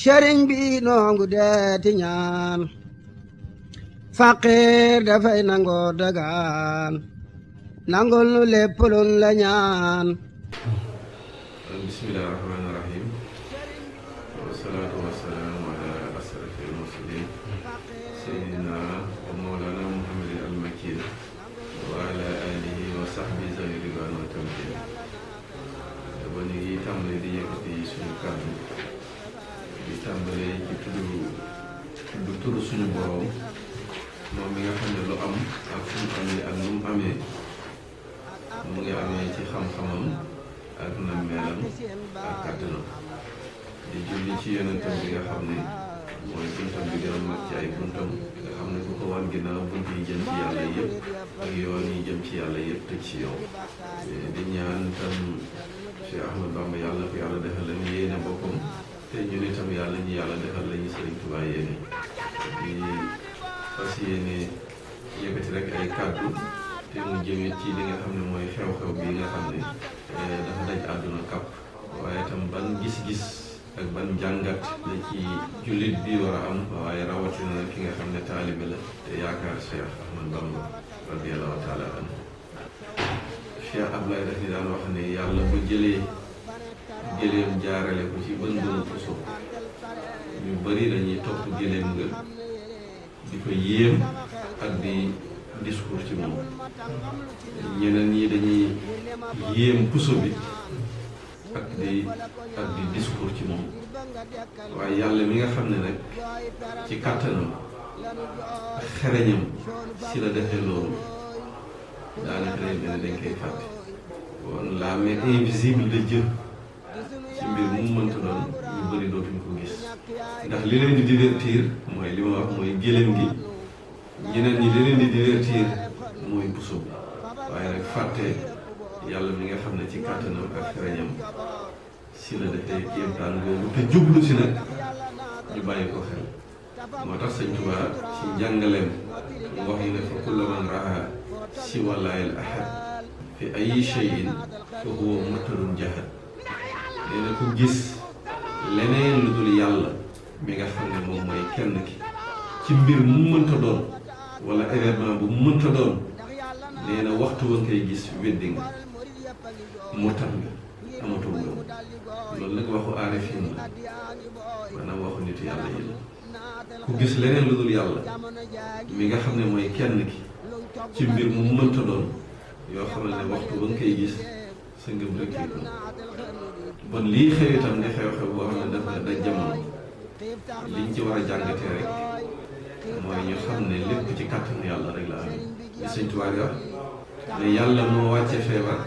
sëriñ bi noongu deeti ñaan faqiir dafay nangoo dagaan nangul nu lépp luñ la ñaan. bismillahi rahmaani rahim wasalaatu wasalaamu ala asrafil mursalin sayyidina wa mawlana muhammadin al-makin wa ala alihi wa sahbihi zawi ridwan wa tamkin. ba ñu ngi tàmbale di yëkkati suñu kàddu di tàmbale ci tudd turu suñu borom moom mi nga xam ne lu am ak fu mu amee ak nu mu amee mu ngi amee ci xam-xamam ak nammeelam ak kàttanam di julli ci yonentam bi nga xam ne mooy buntam bi gën a mag ci ay buntam nga xam ne ku ko wan ginnaaw bunt yi jëm ci yàlla yëpp ak yoon yi jëm ci yàlla yëpp tëj ci yow. di ñaan tam Cheikh Ahmad Bamba yàlla ko yàlla defal la ñu yéene boppam te ñu ne tam yàlla ñu yàlla defal la ñu Sëriñ Tuubaa yéene di fas yéene yëkkati rek ay kàddu te mu jëmee ci li nga xam ne mooy xew-xew bi nga xam ne dafa daj àdduna kàpp waaye tam ban gis-gis ak ban jàngat la ci jullit bi war a am waaye rawatina ki nga xam ne taalibe la te yaakaar Cheikh Ahmad Bamba radiyallahu taala anhu. Cheikh Abdoulaye daf ni daan wax ne yàlla bu jëlee gëléem jaarale ko ci bën bënu puso ñu bari dañuy topp gëléem nga di ko yéem ak di discours ci moom, ñeneen ñi dañuy yéem puso bi ak di discours ci moom. waaye yàlla mi nga xam ne nag ci kàttanam ak xereñam si la defee loolu daanaka day mel ne dañ koy fàtte. kon la main invisible de Dieu ci mbir mu mënta doon ñu bëri dootuñ ko gis ndax li leen di divertir mooy li ma wax mooy gëléem gi, ñeneen ñi li leen di divertir mooy puso bi waaye nag fàtte yàlla mi nga xam ne ci kàttanam ak xereñam si la defee kéemtaan googu te jublu si nag ñu bàyyi ko xel. moo tax Sëñ Tuubaa ci njàngaleem mu wax yi ne fa kullu man raha si walaayil ahad fi ay shay'in fa huwa murtadun jahad. nee na ku gis leneen lu dul yàlla mi nga xam ne moom mooy kenn ki ci mbir mu mënta doon wala événement bu mu mënta doon, nee na waxtu wa ngay gis weddi nga murtad nga amatoo ngëm. loolu nag waxu aarifin la maanaam waxu nitu yàlla yi la. ku gis leneen lu dul yàlla mi nga xam ne mooy kenn ki ci mbir mu mënta doon, yoo xam ne waxtu ba nga koy gis sa ngëm rek yi bon lii xew itam di xew-xew boo xam ne dafa daj jamono liñ ci war a jàngatee rek mooy ñu xam ne lépp ci kàttan yàlla rek la amee. li Sëñ Tuubaa wax ne yàlla moo wàcce feebar,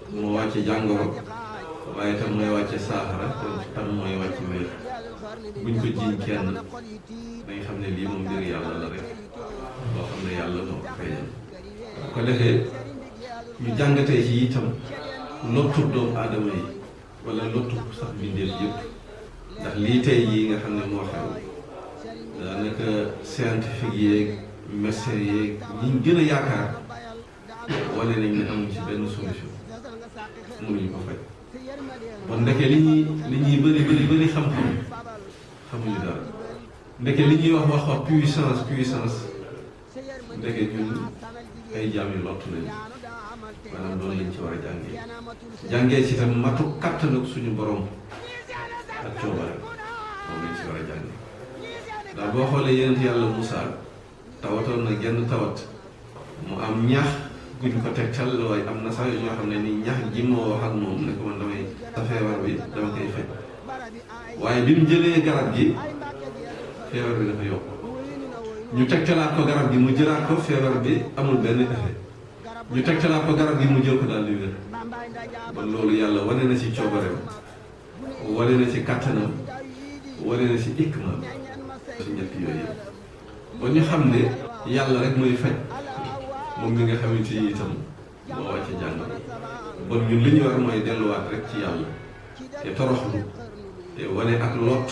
moo wàcce jàngoro, waaye tam mooy wàcce saafara, tam mooy wàcce wér. buñ ko jiiñ kenn dañ xam ne lii moom mbir yàlla la rek loo xam ne yàlla moo ko feeñal. bu ko defee ñu jàngatee ci itam lottu doomu aadama yi wala lottu sax bindeef yëpp, ndax lii tey yi nga xam ne moo xew daanaka scientifique yeeg médecin yeeg ñi gën a yaakaar wane nañ ne amuñ ci benn solution, mënuñu ko faj. bon ndeke li ñuy bëri xam-xam xamuñu dara. ndeke li ñuy wax puissance ndeke ñun ay jaam yu lott lañu. maanaam loolu lañ ci war a jàngee ci tam matu kàttan ak suñu borom ak coobare moom lañ ci war a jàngee. ndax boo xoolee yonent yàlla Musaa tawatoon na genn tawat mu am ñax guñ ko tegtal, waaye am na sax ñoo xam ne ni ñax ji moo wax ak moom ne ko man damay sa feebar bi dama koy faj, waaye bi mu jëlee garab gi feebar bi dafa yokk. ñu tegtalaat ko garab gi mu jëlaat ko feebar bi amul benn effet. ñu tegtalaat ko garab gi mu jël ko daal di wér. ba loolu yàlla wane na ci coobareem, wane na ci kàttanam, wane na ci ikmaam ci ñett yooyu yëpp. ba ñu xam ne yàlla rek mooy faj, moom mi nga xamante ni itam moo wàcce jàngoro. bon ñun li ñu war mooy delluwaat rek ci yàlla te toroxlu te wane ak lot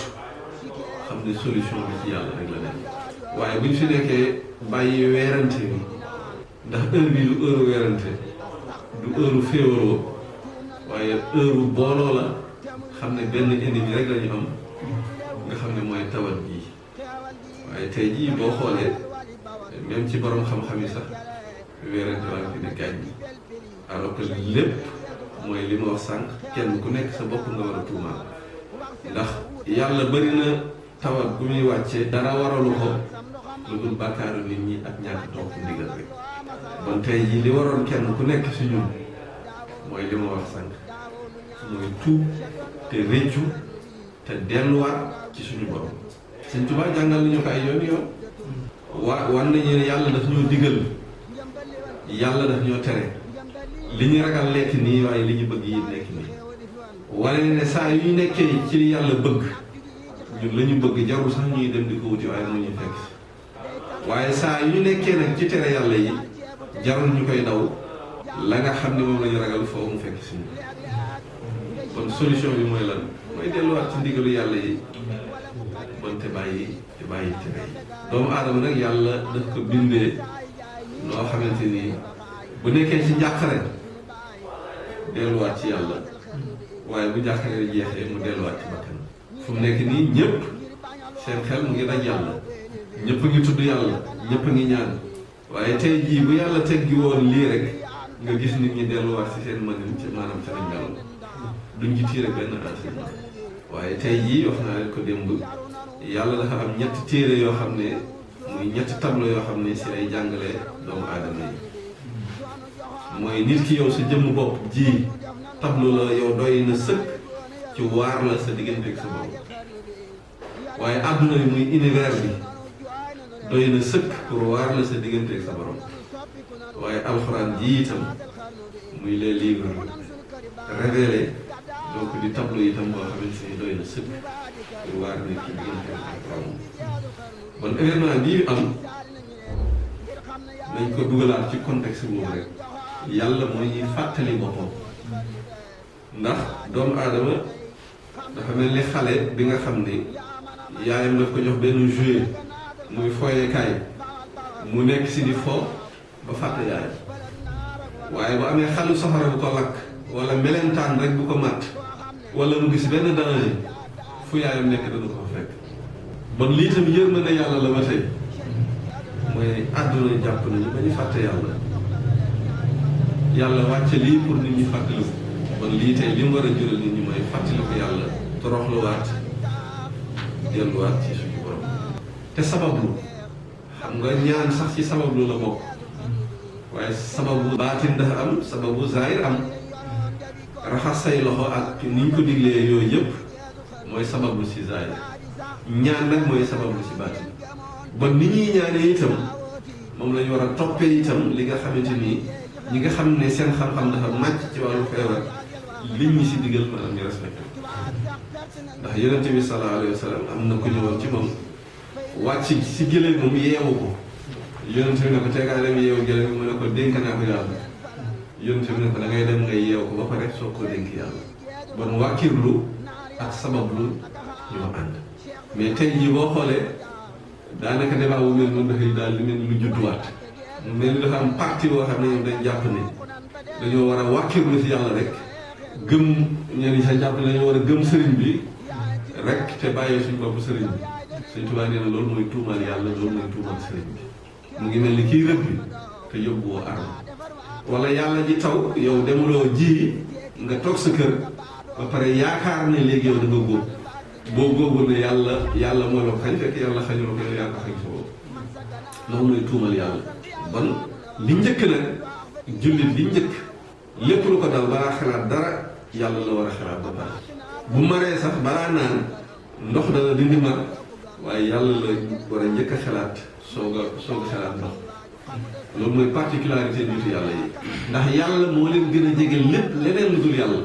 xam ne solution bi ci yàlla rek la nekk. waaye bu ñu fi nekkee bàyyi weerante bi, ndax heure bi du heure weerante, du heure féewaloo, waaye heure booloo la. xam ne benn ennemi rek la ñu am nga xam ne mooy tawat bii waaye tey jii boo xoolee même ci borom xam-xam yi sax wéerante waa fi di gaañ bi alors que lépp mooy li ma wax sànq kenn ku nekk sa bopp nga war a tuumaal ndax yàlla bëri na tawat bu muy wàccee dara waralu ko lu dul bàkkaaru nit ñi ak ñàkk topp ndigal rek bon tey jii li waroon kenn ku nekk si ñun mooy li ma wax sànq mooy tuub te réccu te delluwaat ci suñu borom. Sëñ Tuubaa jàngal nañu ko ay yoon yoon wan nañu ne yàlla daf ñoo digal yàlla daf ñoo tere li ñu ragal lekk nii waaye li ñu bëgg yi nekk nii wane ne saa yu ñu nekkee ci li yàlla bëgg ñun la ñu bëgg jarul sax ñuy dem di ko wuti waaye mu ñu fekk si waaye saa yu ñu nekkee nag ci tere yàlla yi jarul ñu koy daw la nga xam ne moom la ñu ragal foofu mu fekk si ñu kon solution bi mooy lan mooy delluwaat ci ndigalu yàlla yi bon te bàyyi tere yi doomu aadama nag yàlla daf ko bindee noo xamante ni bu nekkee ci njàqare delluwaat ci yàlla waaye bu njàqare jeexee mu delluwaat ci bakkan fu mu nekk nii ñëpp seen xel mu ngi daj yàlla ñëpp a ngi tudd yàlla ñëpp a ngi ñaan waaye tey jii bu yàlla teggi woon lii rek nga gis nit ñi delluwaat ci seen mënin ci maanaam ca lañ meloon duñ ci tiire benn enseignement waaye tey jii wax naa leen ko démb yàlla dafa am ñetti téere yoo xam ne muy ñetti tableau yoo xam ne si ay jàngale doomu aadama yi mooy nit ki yow sa jëmm bopp ji tableau la yow doy na sëkk ci waar la sa diggante ak sa bopp waaye àdduna bi muy univers bi doy na sëkk pour waar la sa diggante ak sa borom waaye alxuraan ji itam muy les livres révélés donc di tableau itam boo xamante ni doy na sëkk pour waar nit ki diggante ak borom bon événement bii am nañ ko dugalaat ci contexte boobu rek yàlla mooy ñuy fàttali boppam ndax doomu aadama dafa mel ni xale bi nga xam ni yaayam daf ko jox benn jouet muy foyekaay mu nekk si di fo ba fàtte yaayam waaye bu amee xalu safara bu ko lakk wala melentaan rek bu ko màtt wala mu gis benn danger fu yaayam nekk dana ko fekk bon lii tam yërmande yàlla la ba tey mooy àdduna jàpp nañu ba ñu fàtte yàlla yàlla wàcce lii pour nit ñi fàttaliku bon lii tey li mu war a jural nit ñi mooy fàttaliku yàlla toroxluwaat delluwaat ci suñu borom te sabablu xam nga ñaan sax ci sabablu la bokk waaye sababu baatin dafa am sababu zahir am raxas say loxo ak ni ñu ko diglee yooyu yëpp mooy sabablu ci zahir ñaan nag mooy sabablu ci baatin bon ni ñuy ñaanee itam moom la ñu war a toppee itam li nga xamante ni ñi nga xam ne seen xam-xam dafa màcc ci wàllu feebar liñ ñi si digal maanaam ñu respecté ndax yonent bi sallallahu alayhi wa sallam am na ko ñëwoon ci moom wàcc si gëléem moom yeewu ko yonent bi ne ko teegaa dem yeewu gëléem mu ne ko dénk naa ko yàlla yonent bi ne ko da ngay dem nga yeewu ko ba pare soo ko dénk yàlla bon wàkkirlu ak sabablu ñoo ànd mais tey jii boo xoolee daanaka débat bu mel noonu dafay daal di mel ni lu judduwaat mu mel ni dafa am parti boo xam ne ñoom dañ jàpp ne dañoo war a wàkkirlu si yàlla rek gëm ñenn ñi sa jàpp ne dañoo war a gëm sëriñ bi rek te bàyyee suñ bopp sëriñ bi Sëriñ Tuubaa nee na loolu mooy tuumaal yàlla loolu mooy tuumaal sëriñ bi mu ngi mel ni kii rëbb bi te yóbbuwoo arme wala yàlla ji taw yow demuloo ji nga toog sa kër ba pare yaakaar ne léegi yow da nga góob boo góobul ne yàlla moo la ko xañ fekk yàlla xañuloo ko yow yaa ko xañ sa bopp loolu mooy tuumal yàlla bon li njëkk nag jullit li njëkk lépp lu ko dal balaa xalaat dara yàlla la war a xalaat ba pare bu maree sax balaa naan ndox dana dindi mar waaye yàlla la war a njëkk a xalaat soog a xalaat ndox loolu mooy particularité nitu yàlla yi ndax yàlla moo leen gën a jege lépp leneen lu dul yàlla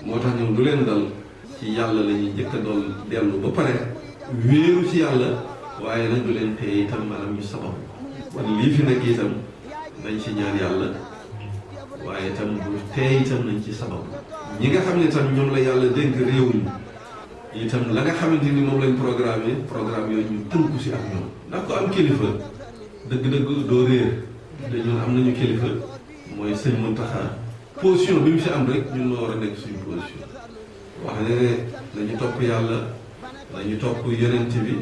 moo tax ñoom du leen dal ci yàlla la ñuy njëkk a doon dellu ba pare wéeru ci yàlla waaye nag du leen teye itam maanaam ñu sabab kon lii fi nekk itam nañ ci ñaan yàlla waaye itam bu teye itam nañ ci sabab ñi nga xam ne itam ñoom la yàlla dénk réew mi itam la nga xamante ni moom lañ programme yooyu ñu tënku si ak ñoom ndax ko am kilifa dëgg-dëgg doo réer te ñun am nañu kilifa mooy sëñ Muntaxa position bi mu si am rek ñun moo war a nekk suñu position wax ne nañu topp yàlla nañu topp yonent bi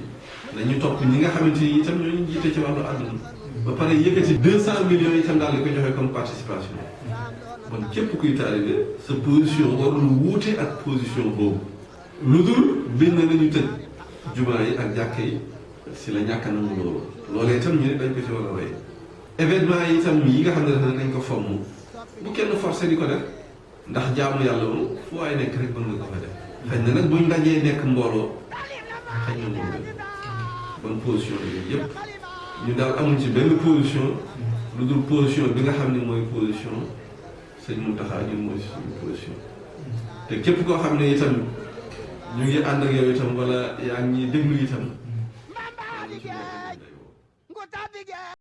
nañu topp ñi nga xamante ni itam ñoo ñu jiite ci wàllu àdduna ba pare yëkkati 200 millions itam daal di ko joxe comme participation kon képp kuy taalibe sa position warul wuute ak position boobu lu dul bind nañu tëj jumaa yi ak jàkka yi si la ñàkk nangu loolu loolee itam ñu ne dañ ko ci war a roy événement yi itam yi nga xam ne dafa nañ ko fomm bu kenn forcé di ko def ndax jaamu yàlla moom fu waay nekk rek mën nga ko fa def xëy na nag buñ dajee nekk mbooloo xëy na moo gën bonne position yooyu yëpp ñu daal amuñ ci benn position lu dul position bi nga xam ne mooy position sëñ Mountakha ñun mooy suñu position te képp koo xam ne itam ñu ngi ànd ak yow itam wala yaa ngi ñuy déglu itam